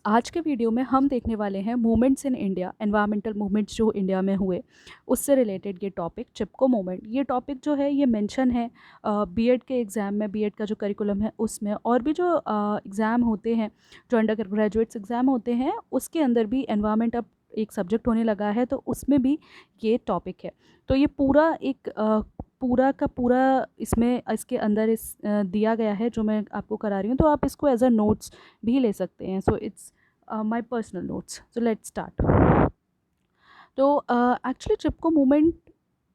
आज के वीडियो में हम देखने वाले हैं movements in India, environmental movements जो इंडिया में हुए उससे रिलेटेड ये टॉपिक चिपको मूवमेंट। ये टॉपिक जो है ये मेंशन है बीएड के एग्ज़ाम में, बीएड का जो करिकुलम है उसमें, और भी जो एग्ज़ाम होते हैं, जो अंडर ग्रेजुएट्स एग्ज़ाम होते हैं उसके अंदर भी एनवायरमेंट अब एक सब्जेक्ट होने लगा है, तो उसमें भी ये टॉपिक है। तो ये पूरा एक पूरा का पूरा इसमें इसके अंदर दिया गया है जो मैं आपको करा रही हूँ, तो आप इसको एज अ नोट्स भी ले सकते हैं। So it's my personal notes. So let's start. तो एक्चुअली चिपको मूवमेंट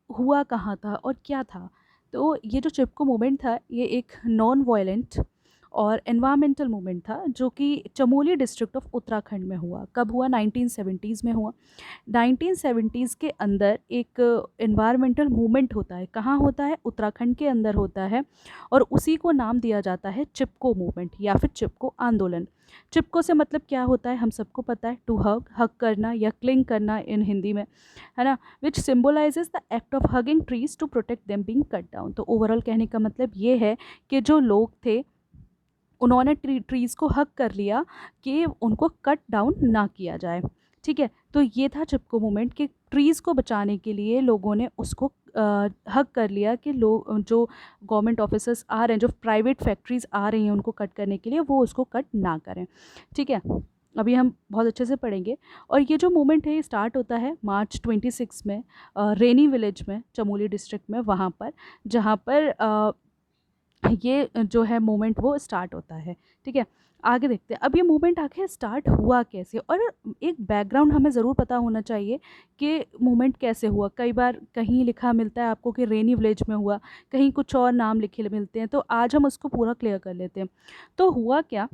हुआ कहाँ था और क्या था? तो ये जो चिपको मूवमेंट था ये एक नॉन वायलेंट और एनवायरमेंटल मूवमेंट था जो कि चमोली डिस्ट्रिक्ट ऑफ उत्तराखंड में हुआ। कब हुआ? 1970s में हुआ। 1970s के अंदर एक एनवायरमेंटल मूवमेंट होता है। कहाँ होता है? उत्तराखंड के अंदर होता है, और उसी को नाम दिया जाता है चिपको मूवमेंट या फिर चिपको आंदोलन। चिपको से मतलब क्या होता है हम सबको पता है, टू हग, हग करना या क्लिंग करना इन हिंदी में, है ना, which symbolises the act of hugging trees to protect them being cut down. तो ओवरऑल कहने का मतलब ये है कि जो लोग थे उन्होंने ट्रीज़ को हक कर लिया कि उनको कट डाउन ना किया जाए। ठीक है, तो ये था चिपको मूवमेंट कि ट्रीज़ को बचाने के लिए लोगों ने उसको हक कर लिया कि लोग जो गवर्नमेंट ऑफिसर्स आ रहे हैं, जो प्राइवेट फैक्ट्रीज़ आ रही हैं उनको कट करने के लिए, वो उसको कट ना करें। ठीक है, अभी हम बहुत अच्छे से पढ़ेंगे। और ये जो मूवमेंट है ये स्टार्ट होता है मार्च 26 में रेनी विलेज में, चमोली डिस्ट्रिक्ट में, वहाँ पर जहाँ पर ये जो है मूवमेंट वो स्टार्ट होता है। ठीक है, आगे देखते हैं अब ये मूवमेंट आखिर स्टार्ट हुआ कैसे, और एक बैकग्राउंड हमें ज़रूर पता होना चाहिए कि मूवमेंट कैसे हुआ। कई बार कहीं लिखा मिलता है आपको कि रेनी विलेज में हुआ, कहीं कुछ और नाम लिखे मिलते हैं, तो आज हम उसको पूरा क्लियर कर लेते हैं। तो हुआ क्या,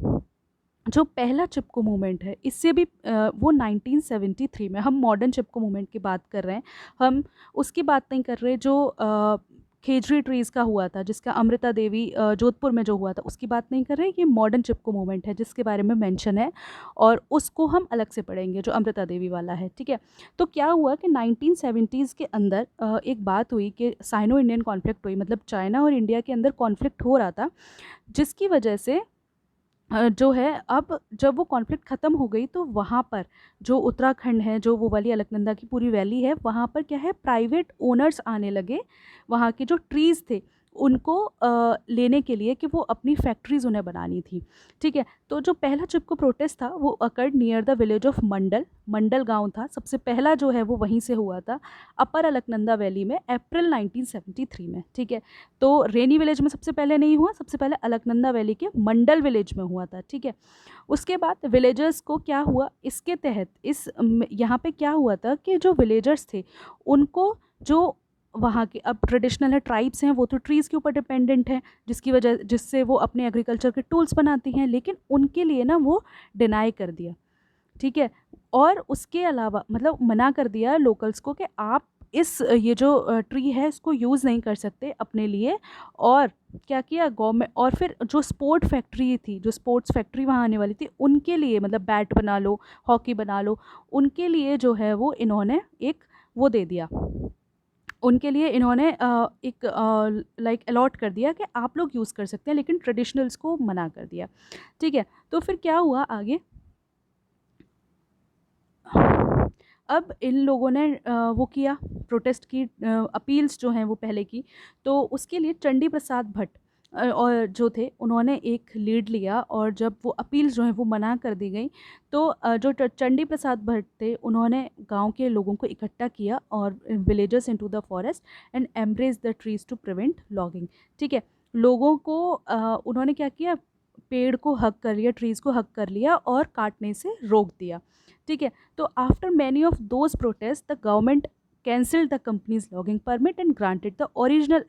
जो पहला चिपको मूवमेंट है इससे भी वो 1973 में, हम मॉडर्न चिपको मूवमेंट की बात कर रहे हैं, हम उसकी बात नहीं कर रहे जो खेजड़ी ट्रीज़ का हुआ था, जिसका अमृता देवी जोधपुर में जो हुआ था उसकी बात नहीं कर रहे। ये मॉडर्न चिपको मूवमेंट है जिसके बारे में मेंशन है, और उसको हम अलग से पढ़ेंगे जो अमृता देवी वाला है। ठीक है, तो क्या हुआ कि 1970s के अंदर एक बात हुई कि साइनो इंडियन कॉन्फ्लिक्ट हुई, मतलब चाइना और इंडिया के अंदर कॉन्फ्लिक्ट हो रहा था, जिसकी वजह से जो है अब जब वो कॉन्फ्लिक्ट ख़त्म हो गई तो वहाँ पर जो उत्तराखंड है, जो वो वाली अलकनंदा की पूरी वैली है, वहाँ पर क्या है, प्राइवेट ओनर्स आने लगे वहाँ के जो ट्रीज़ थे उनको लेने के लिए कि वो अपनी फैक्ट्रीज़ उन्हें बनानी थी। ठीक है, तो जो पहला चिपको प्रोटेस्ट था वो occurred near the village of Mandal, Mandal गांव था सबसे पहला जो है वो वहीं से हुआ था, अपर अलकनंदा वैली में, अप्रैल 1973 में। ठीक है, तो रेनी विलेज में सबसे पहले नहीं हुआ, सबसे पहले अलकनंदा वैली के मंडल विलेज में हुआ था। ठीक है, उसके बाद विलेजर्स को क्या हुआ, इसके तहत यहाँ पे क्या हुआ था कि जो विलेजर्स थे उनको, जो वहाँ के अब ट्रेडिशनल है, ट्राइब्स हैं, वो तो ट्रीज़ के ऊपर डिपेंडेंट हैं, जिसकी वजह जिससे वो अपने एग्रीकल्चर के टूल्स बनाती हैं, लेकिन उनके लिए ना वो डिनाई कर दिया। ठीक है, और उसके अलावा मतलब मना कर दिया लोकल्स को कि आप इस ये जो ट्री है इसको यूज़ नहीं कर सकते अपने लिए। और क्या किया गवर्नमेंट, और फिर जो स्पोर्ट फैक्ट्री थी, जो स्पोर्ट्स फैक्ट्री वहाँ आने वाली थी उनके लिए, मतलब बैट बना लो, हॉकी बना लो, उनके लिए जो है वो इन्होंने एक वो दे दिया, उनके लिए इन्होंने एक लाइक अलॉट कर दिया कि आप लोग यूज़ कर सकते हैं, लेकिन ट्रेडिशनल्स को मना कर दिया। ठीक है, तो फिर क्या हुआ आगे, अब इन लोगों ने वो किया, प्रोटेस्ट की, अपील्स जो हैं वो पहले की, तो उसके लिए चंडी प्रसाद भट्ट और जो थे उन्होंने एक लीड लिया, और जब वो अपील्स जो हैं वो मना कर दी गई, तो जो चंडी प्रसाद भट्ट थे उन्होंने गांव के लोगों को इकट्ठा किया और villagers into the forest and embrace the trees to prevent logging. ठीक है, लोगों को उन्होंने क्या किया, पेड़ को हक कर लिया, ट्रीज़ को हक कर लिया और काटने से रोक दिया। ठीक है, तो after many of those protest the government cancelled the company's logging permit and granted the original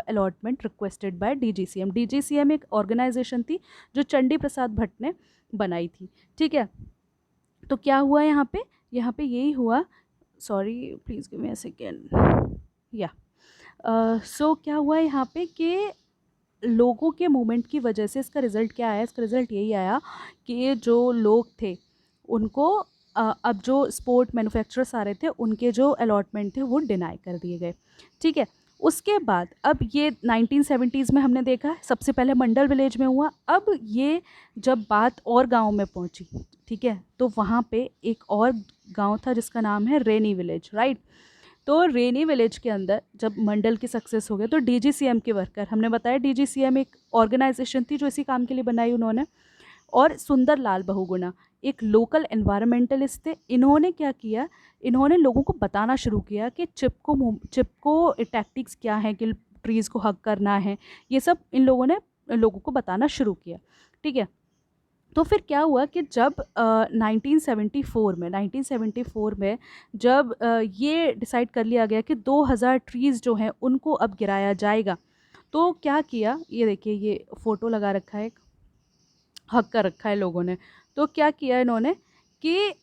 allotment requested by DGCM। DGCM एक ऑर्गेनाइजेशन थी जो चंडी प्रसाद भट्ट ने बनाई थी। ठीक है, तो क्या हुआ यहाँ पे यही हुआ, sorry please give me a second, या सो क्या हुआ यहाँ पे कि लोगों के मूवमेंट की वजह से इसका रिज़ल्ट क्या आया, इसका रिज़ल्ट यही आया कि जो लोग थे उनको अब जो स्पोर्ट मैन्युफैक्चरर्स आ रहे थे उनके जो अलॉटमेंट थे वो डिनाई कर दिए गए। ठीक है, उसके बाद अब ये 1970s में हमने देखा सबसे पहले मंडल विलेज में हुआ। अब ये जब बात और गाँव में पहुँची, ठीक है, तो वहाँ पे एक और गाँव था जिसका नाम है रेनी विलेज, राइट। तो रेनी विलेज के अंदर जब मंडल की सक्सेस हो गया तो डीजीसीएम के वर्कर, हमने बताया डीजीसीएम एक ऑर्गेनाइजेशन थी जो इसी काम के लिए बनाई उन्होंने, और सुंदर लाल बहुगुणा एक लोकल एनवायरमेंटलिस्ट थे। इन्होंने क्या किया, इन्होंने लोगों को बताना शुरू किया कि चिपको टैक्टिक्स क्या हैं, कि ट्रीज़ को हग करना है, ये सब इन लोगों ने लोगों को बताना शुरू किया, ठीक है। तो फिर क्या हुआ कि जब 1974 में जब ये डिसाइड कर लिया गया कि 2000 ट्रीज़ जो हैं उनको अब गिराया जाएगा, तो क्या किया, ये देखिए ये फ़ोटो लगा रखा है, हक कर रखा है लोगों ने। तो क्या किया इन्होंने कि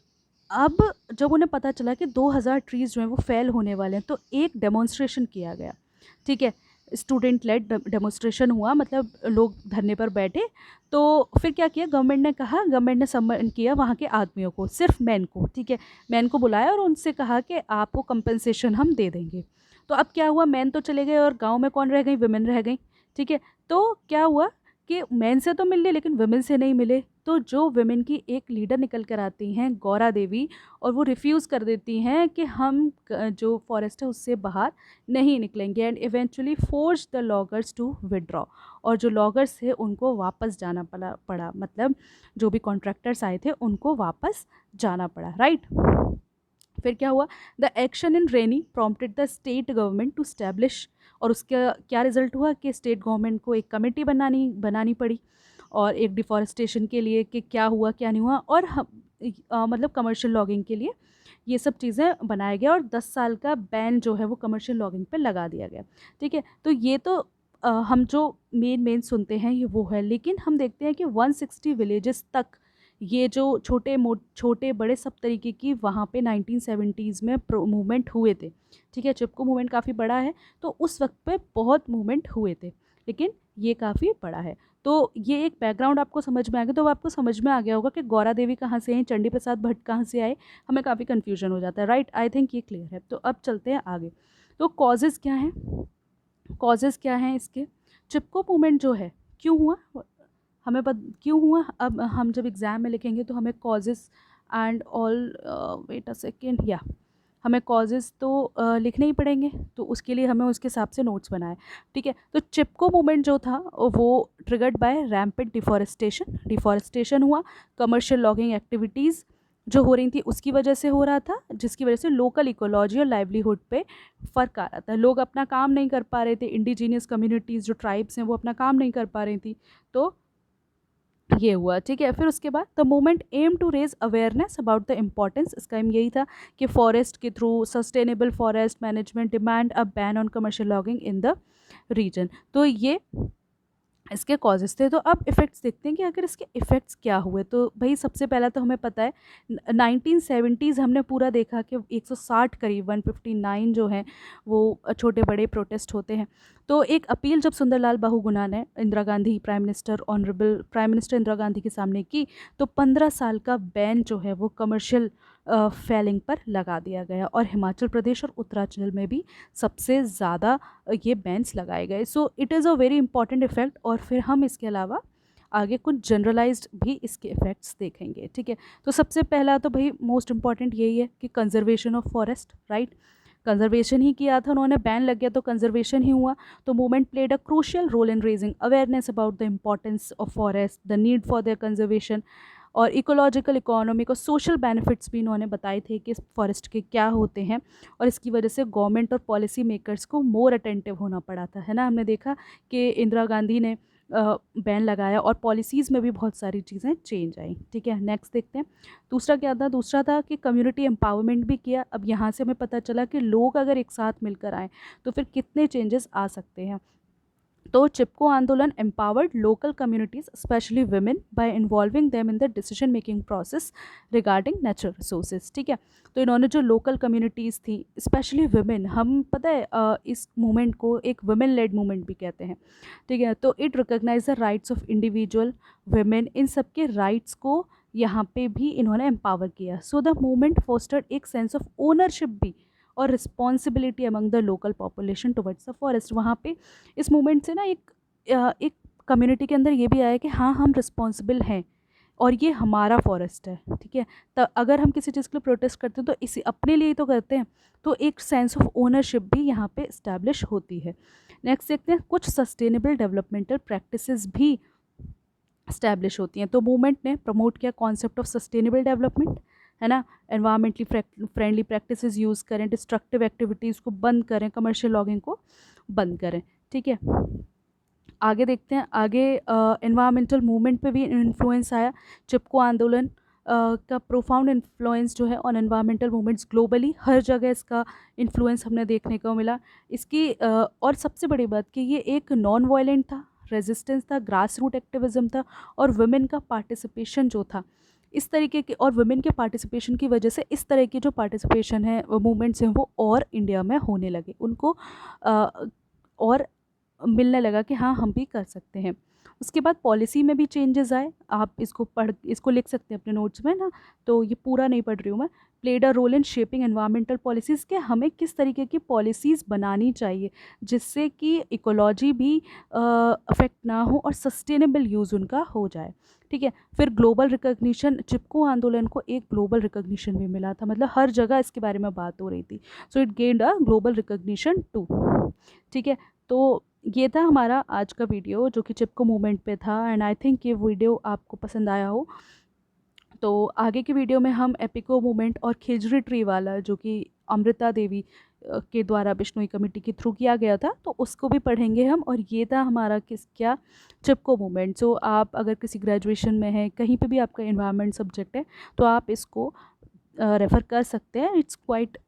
अब जब उन्हें पता चला कि 2000 ट्रीज़ जो हैं वो फेल होने वाले हैं, तो एक डेमोन्स्ट्रेशन किया गया, ठीक है। स्टूडेंट लेड डेमोन्स्ट्रेशन हुआ, मतलब लोग धरने पर बैठे। तो फिर क्या किया, गवर्नमेंट ने सम्मान किया वहाँ के आदमियों को, सिर्फ मैन को, ठीक है। मैन को बुलाया और उनसे कहा कि आपको कंपनसेशन हम दे देंगे। तो अब क्या हुआ, मैन तो चले गए और गाँव में कौन रह गई, विमेन रह गई, ठीक है। तो क्या हुआ कि मैन से तो मिल लिए लेकिन वुमेन से नहीं मिले। तो जो वुमेन की एक लीडर निकल कर आती हैं, गौरा देवी, और वो रिफ्यूज़ कर देती हैं कि हम जो फॉरेस्ट है उससे बाहर नहीं निकलेंगे, and eventually force the loggers to withdraw. और जो लॉगर्स थे उनको वापस जाना पड़ा, मतलब जो भी कॉन्ट्रैक्टर्स आए थे उनको वापस जाना पड़ा, राइट। फिर क्या हुआ, the action in Reni prompted the state government to establish, और उसका क्या रिजल्ट हुआ कि स्टेट गवर्नमेंट को एक कमेटी बनानी पड़ी, और एक डिफॉरेस्टेशन के लिए कि क्या हुआ क्या नहीं हुआ, और मतलब कमर्शियल लॉगिंग के लिए ये सब चीज़ें बनाया गया, और 10 साल का बैन जो है वो कमर्शियल लॉगिंग पे लगा दिया गया, ठीक है। तो ये तो हम जो मेन सुनते हैं ये वो है, लेकिन हम देखते हैं कि 160 विलेजेस तक ये जो छोटे बड़े सब तरीके की वहाँ पे 1970s में मूवमेंट हुए थे, ठीक है। चिपको मूवमेंट काफ़ी बड़ा है, तो उस वक्त पे बहुत मूवमेंट हुए थे, लेकिन ये काफ़ी बड़ा है। तो ये एक बैकग्राउंड आपको समझ में आ गया, तो आपको समझ में आ गया होगा कि गौरा देवी कहाँ से आई, चंडी प्रसाद भट्ट कहाँ से आए, हमें काफ़ी कन्फ्यूजन हो जाता है, राइट। आई थिंक ये क्लियर है। तो अब चलते हैं आगे। तो कॉजेज़ क्या हैं, कॉजेज़ क्या हैं इसके, चिपको मूवमेंट जो है क्यों हुआ, क्यों हुआ, अब हम जब एग्ज़ाम में लिखेंगे तो हमें causes and all, wait a second, या हमें कॉजेज़ तो लिखने ही पड़ेंगे, तो उसके लिए हमें उसके हिसाब से नोट्स बनाए, ठीक है। तो चिपको मूवमेंट जो था वो ट्रिगर्ड बाय रैम्पेंट डिफॉरेस्टेशन हुआ, कमर्शियल लॉगिंग एक्टिविटीज़ जो हो रही थी उसकी वजह से हो रहा था, जिसकी वजह से लोकल इकोलॉजी और लाइवलीहुड पे फ़र्क आ रहा था। लोग अपना काम नहीं कर पा रहे थे, इंडिजीनियस कम्युनिटीज़ जो ट्राइब्स हैं वो अपना काम नहीं कर पा रही थी, तो ये हुआ, ठीक है। फिर उसके बाद the movement aim to raise awareness about the importance, इसका एम यही था कि फॉरेस्ट के through sustainable forest management demand a ban on commercial logging in the region. तो ये इसके कॉजेज़ थे। तो अब इफ़ेक्ट्स देखते हैं कि अगर इसके इफ़ेक्ट्स क्या हुए। तो भाई सबसे पहला तो हमें पता है 1970s हमने पूरा देखा कि 160 करीब 159 जो हैं वो छोटे बड़े प्रोटेस्ट होते हैं। तो एक अपील जब सुंदरलाल बहुगुणा ने Indira Gandhi honourable prime minister Indira Gandhi के सामने की, तो 15 साल का बैन जो है वो कमर्शियल फेलिंग पर लगा दिया गया, और हिमाचल प्रदेश और उत्तराखंड में भी सबसे ज़्यादा ये बैन्स लगाए गए। So it is a very important effect, और फिर हम इसके अलावा आगे कुछ जनरलाइज्ड भी इसके इफ़ेक्ट्स देखेंगे, ठीक है। तो सबसे पहला तो भाई मोस्ट इंपॉर्टेंट यही है कि conservation of forest, right. Conservation ही किया था उन्होंने, बैन लग गया तो कंजर्वेशन ही हुआ। तो movement played a crucial role in raising awareness about the importance of forest, the need for their conservation, और इकोलॉजिकल, इकोनॉमिक और सोशल बेनिफिट्स भी इन्होंने बताए थे कि फॉरेस्ट के क्या होते हैं, और इसकी वजह से गवर्नमेंट और पॉलिसी मेकर्स को मोर अटेंटिव होना पड़ा था, है ना। हमने देखा कि इंदिरा गांधी ने बैन लगाया और पॉलिसीज़ में भी बहुत सारी चीज़ें चेंज आई, ठीक है। नेक्स्ट देखते हैं दूसरा क्या था। दूसरा था कि कम्युनिटी एम्पावरमेंट भी किया। अब यहाँ से हमें पता चला कि लोग अगर एक साथ मिलकर आएँ तो फिर कितने चेंजेस आ सकते हैं। तो चिपको आंदोलन empowered local communities, especially women, by involving them in the decision making process regarding natural resources, ठीक है। तो इन्होंने जो लोकल कम्युनिटीज़ थी, स्पेशली वुमेन, हम पता है इस मूवमेंट को एक वुमेन लेड मूवमेंट भी कहते हैं, ठीक है। तो it recognise the rights of individual women, इन सब के राइट्स को यहाँ पे भी इन्होंने एम्पावर किया। सो द मूवमेंट फोस्टर्ड एक सेंस ऑफ ओनरशिप भी और responsibility among the local population towards the forest. वहाँ पे इस मूवमेंट से ना एक कम्युनिटी के अंदर ये भी आया कि हाँ हम रिस्पॉन्सिबल हैं और ये हमारा फॉरेस्ट है, ठीक है। तो अगर हम किसी चीज़ के लिए प्रोटेस्ट करते हैं तो इसी अपने लिए ही तो करते हैं, तो एक सेंस ऑफ ओनरशिप भी यहाँ पे इस्टेब्लिश होती है। नेक्स्ट देखते हैं, कुछ सस्टेनेबल डेवलपमेंटल प्रैक्टिसेस भी इस्टेब्लिश होती हैं। तो मूवमेंट ने प्रमोट किया कॉन्सेप्ट ऑफ सस्टेनेबल डेवलपमेंट, है ना। एनवायरमेंटली फ्रेंडली प्रैक्टिसेस यूज़ करें, डिस्ट्रक्टिव एक्टिविटीज़ को बंद करें, कमर्शियल लॉगिंग को बंद करें, ठीक है। आगे देखते हैं, आगे एनवायरमेंटल मूवमेंट पे भी इन्फ्लुएंस आया। चिपको आंदोलन का प्रोफाउंड इन्फ्लुएंस जो है ऑन एनवायरमेंटल मूवमेंट्स ग्लोबली, हर जगह इसका इन्फ्लुएंस हमें देखने को मिला। इसकी और सबसे बड़ी बात कि ये एक नॉन वायलेंट था, रेजिस्टेंस था, ग्रास रूट एक्टिविज़म था, और वुमेन का पार्टिसिपेशन जो था इस तरीके के, और वुमेन के पार्टिसिपेशन की वजह से इस तरह की जो पार्टिसिपेशन है मूवमेंट्स हैं वो और इंडिया में होने लगे, उनको और मिलने लगा कि हाँ हम भी कर सकते हैं। उसके बाद पॉलिसी में भी चेंजेस आए, आप इसको लिख सकते हैं अपने नोट्स में ना, तो ये पूरा नहीं पढ़ रही हूँ मैं। Played a role in shaping environmental policies, के हमें किस तरीके की पॉलिसीज़ बनानी चाहिए जिससे कि इकोलॉजी भी अफेक्ट ना हो और सस्टेनेबल यूज़ उनका हो जाए, ठीक है। फिर ग्लोबल रिकॉग्निशन, चिपको आंदोलन को एक ग्लोबल रिकॉग्निशन भी मिला था, मतलब हर जगह इसके बारे में बात हो रही थी, so it gained a global recognition too, ठीक है। तो ये था हमारा आज का वीडियो जो कि चिपको मूवमेंट पे था, एंड आई थिंक ये वीडियो आपको पसंद आया हो। तो आगे की वीडियो में हम एपिको मूवमेंट और खिजरी ट्री वाला, जो कि अमृता देवी के द्वारा बिश्नोई कमेटी के थ्रू किया गया था, तो उसको भी पढ़ेंगे हम। और ये था हमारा क्या चिपको मूवमेंट। सो आप अगर किसी ग्रेजुएशन में है, कहीं पे भी आपका एनवायरनमेंट सब्जेक्ट है, तो आप इसको रेफ़र कर सकते हैं। It's quite